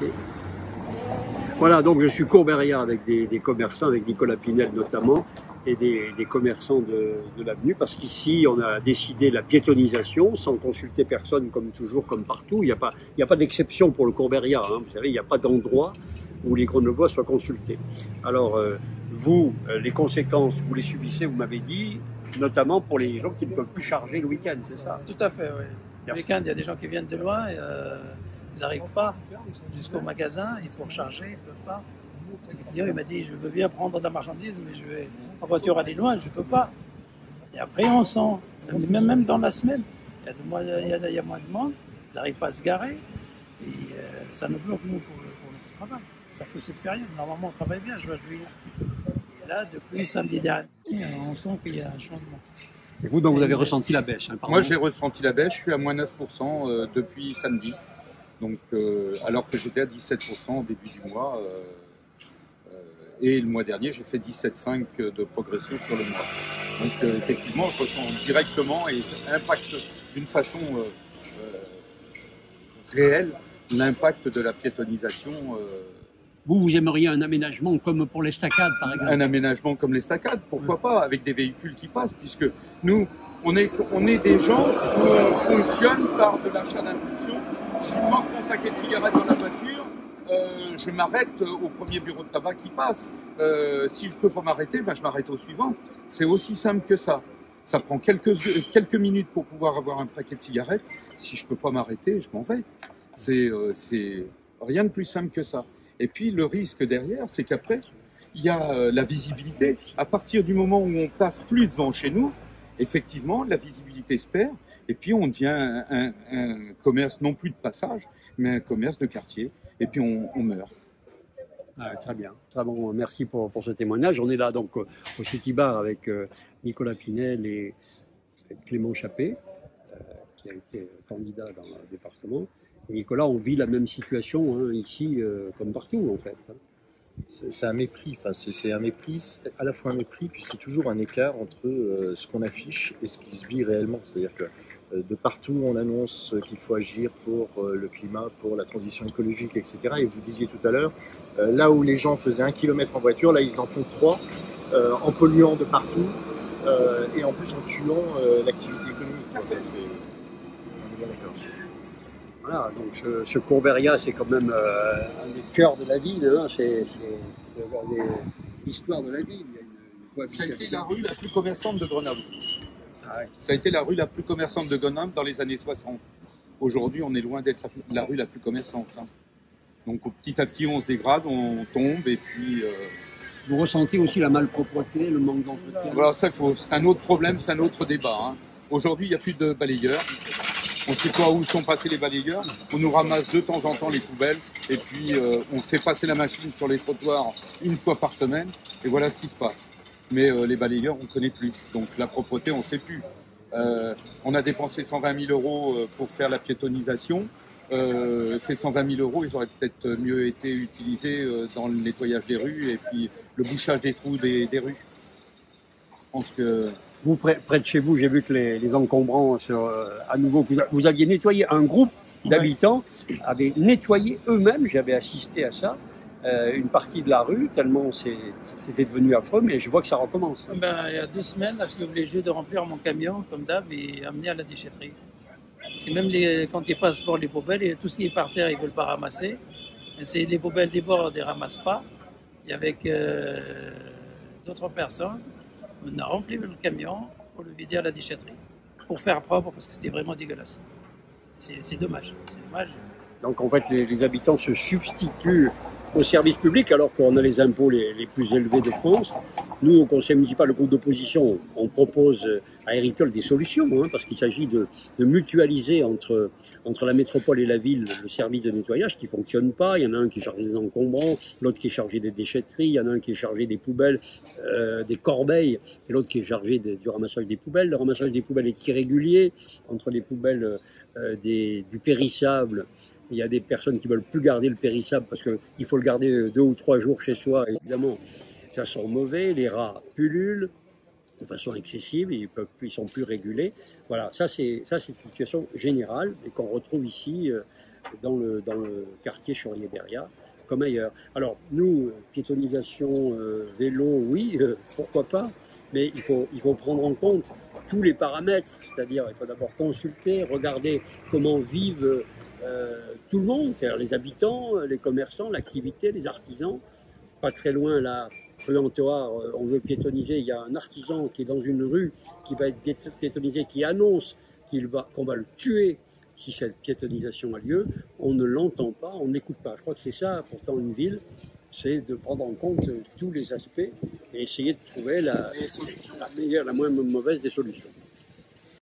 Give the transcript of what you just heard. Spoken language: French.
Ok. Voilà, donc je suis Courbéria avec des commerçants, avec Nicolas Pinel notamment, et des commerçants de l'avenue, parce qu'ici, on a décidé la piétonisation, sans consulter personne, comme toujours, comme partout. Il n'y a pas d'exception pour le Courbéria, hein. Vous savez, il n'y a pas d'endroit où les Grenoblois soient consultés. Alors, vous, les conséquences, vous les subissez, vous m'avez dit, notamment pour les gens qui ne peuvent plus charger le week-end, c'est ça? Tout à fait, oui. Le week-end, il y a des gens qui viennent de loin, et, ils n'arrivent pas jusqu'au magasin, et pour charger, ils ne peuvent pas. Le client, il m'a dit, je veux bien prendre de la marchandise, mais je vais en voiture aller loin, je ne peux pas. Et après, on sent, même dans la semaine, il y a moins de monde, ils n'arrivent pas à se garer, et ça nous bloque, nous, pour notre travail. Surtout cette période. Normalement, on travaille bien, juin, juillet. Et là, depuis samedi dernier, on sent qu'il y a un changement. Et vous, donc, vous avez ressenti la baisse, hein, Moi, j'ai ressenti la baisse. Je suis à moins 9% depuis samedi. Donc, alors que j'étais à 17% au début du mois. Et le mois dernier, j'ai fait 17,5 de progression sur le mois. Donc, effectivement, je ressens directement et ça impacte d'une façon réelle l'impact de la piétonisation. Vous aimeriez un aménagement comme pour l'estacade, par exemple? Un aménagement comme l'estacade, pourquoi pas, avec des véhicules qui passent, puisque nous, on est des gens où on fonctionne par de l'achat d'impulsion. Je manque mon paquet de cigarettes dans la voiture, je m'arrête au premier bureau de tabac qui passe. Si je ne peux pas m'arrêter, ben je m'arrête au suivant. C'est aussi simple que ça. Ça prend quelques minutes pour pouvoir avoir un paquet de cigarettes. Si je ne peux pas m'arrêter, je m'en vais. C'est rien de plus simple que ça. Et puis le risque derrière, c'est qu'après, il y a la visibilité. À partir du moment où on passe plus devant chez nous, effectivement, la visibilité se perd. Et puis on devient un commerce non plus de passage, mais un commerce de quartier. Et puis on meurt. Ah, très bien. Très bon. Merci pour ce témoignage. On est là donc au City Bar avec Nicolas Pinel et Clément Chappé, qui a été candidat dans le département. Et Nicolas, on vit la même situation, hein, ici comme partout en fait. C'est un mépris, enfin, c'est un mépris, c'est à la fois un mépris, puis c'est toujours un écart entre ce qu'on affiche et ce qui se vit réellement. C'est-à-dire que de partout, on annonce qu'il faut agir pour le climat, pour la transition écologique, etc. Et vous disiez tout à l'heure, là où les gens faisaient 1 kilomètre en voiture, là ils en font 3, en polluant de partout, et en plus en tuant l'activité économique. En fait, on est bien d'accord. Voilà, donc ce Courbéria, c'est quand même un des cœurs de la ville, hein. C'est l'histoire de la ville. Il y a Ça a été la rue la plus commerçante de Grenoble. Ah ouais. Ça a été la rue la plus commerçante de Grenoble dans les années 60. Aujourd'hui, on est loin d'être la rue la plus commerçante, hein. Donc petit à petit, on se dégrade, on tombe et puis... Vous ressentez aussi la malpropreté, le manque d'entretien? Voilà, ça, c'est un autre problème, c'est un autre débat, hein. Aujourd'hui, il n'y a plus de balayeurs. On ne sait pas où sont passés les balayeurs. On nous ramasse de temps en temps les poubelles. Et puis, on fait passer la machine sur les trottoirs une fois par semaine. Et voilà ce qui se passe. Mais les balayeurs, on ne connaît plus. Donc, la propreté, on ne sait plus. On a dépensé 120 000 euros pour faire la piétonisation. Ces 120 000 euros, ils auraient peut-être mieux été utilisés dans le nettoyage des rues et puis le bouchage des trous des rues. Je pense que... Vous, près de chez vous, j'ai vu que les encombrants, à nouveau, vous aviez nettoyé, un groupe d'habitants avait nettoyé eux-mêmes, j'avais assisté à ça, une partie de la rue, tellement c'était devenu affreux, mais je vois que ça recommence. Ben, il y a 2 semaines, là, je suis obligé de remplir mon camion, comme d'hab, et amener à la déchetterie. Parce que même quand ils passent pour les poubelles, et tout ce qui est par terre, ils ne veulent pas ramasser. Et c'est les poubelles des bords, ils ne ramassent pas. Et avec d'autres personnes, on a rempli le camion pour le vider à la déchetterie, pour faire propre, parce que c'était vraiment dégueulasse. C'est dommage, c'est dommage. Donc en fait, les habitants se substituent au service public alors qu'on a les impôts les plus élevés de France. Nous, au conseil municipal, le groupe d'opposition, on propose à Éric Piolle des solutions, hein, parce qu'il s'agit de mutualiser entre la métropole et la ville le service de nettoyage qui ne fonctionne pas. Il y en a un qui est chargé des encombrants, l'autre qui est chargé des déchetteries, il y en a un qui est chargé des poubelles, des corbeilles, et l'autre qui est chargé du ramassage des poubelles. Le ramassage des poubelles est irrégulier entre les poubelles du périssable. Il y a des personnes qui veulent plus garder le périssable parce qu'il faut le garder 2 ou 3 jours chez soi. Évidemment, ça sent mauvais. Les rats pullulent de façon excessive. Ils sont plus régulés. Voilà, ça c'est une situation générale et qu'on retrouve ici dans le quartier Chaurier-Beria comme ailleurs. Alors nous, piétonisation, vélo, oui, pourquoi pas, mais il faut prendre en compte tous les paramètres, c'est-à-dire il faut d'abord consulter, regarder comment vivent tout le monde, c'est-à-dire les habitants, les commerçants, l'activité, les artisans. Pas très loin, là, rue Antoine, on veut piétoniser, il y a un artisan qui est dans une rue qui va être piétonisé, qui annonce qu'on va le tuer si cette piétonisation a lieu. On ne l'entend pas, on n'écoute pas. Je crois que c'est ça, pourtant, une ville, c'est de prendre en compte tous les aspects et essayer de trouver la meilleure, la moins mauvaise des solutions.